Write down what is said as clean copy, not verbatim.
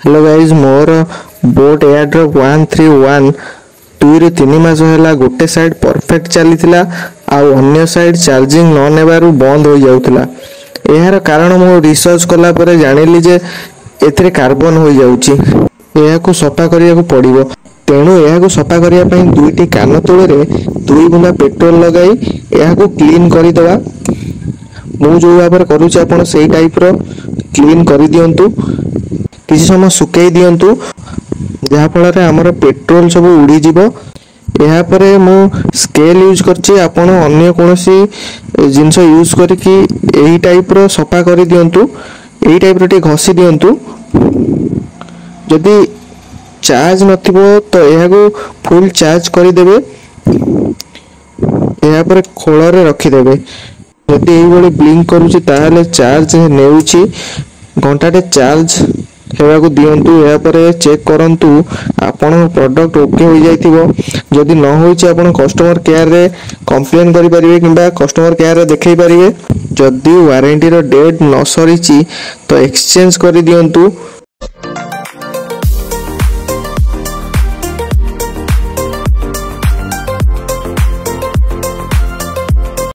Hello guys मोर boat airdrop 131 2 3 मास है गोटे side perfect चली अन्य साइड चार्जिंग न नेबारु बंद हो जाउतला। यार कारण मो रिसर्च कला परे जानिली जे एथिरे कार्बन हो जाउची। एहाकु सफा करिया को पड़िबो। तेणु एहाकु सफा करिया पई दुईटी कान तोळे 2 बुंदा पेट्रोल लगाई एहाकु क्लीन करि दवा। मु जो भाव करूची आपण सेही टाइप रो क्लीन करि दियंतु। किसी समय सुकई दियंतु जहा फल आमर पेट्रोल सब उड़ी जीवो। यहाँ पर मु स्केल यूज करछि। आपण अन्य कोनोसी जिंस यूज करके एही टाइप रो सफा करि दियंतु। एही टाइप रो टे घसी दियंतु। जदि चार्ज नथिबो तो एहाको फुल चार्ज करि देबे। यहाँ पर खोल रे रखि देबे। जदि एही बळे ब्लिंक करूछि ताहाले चार्ज नेउछि। घंटाटे चार्ज हेबाकु दियंतु। या पर चेक करंतु आपण प्रोडक्ट ओके हो जाइथिबो। जदि न होइछि आपण कस्टमर केयर रे कंप्लेन करि परिबे किबा कस्टमर केयर रे देखै परिबे। जदि वारंटी रो डेट न सरिछि तो एक्सचेंज करि दियंतु।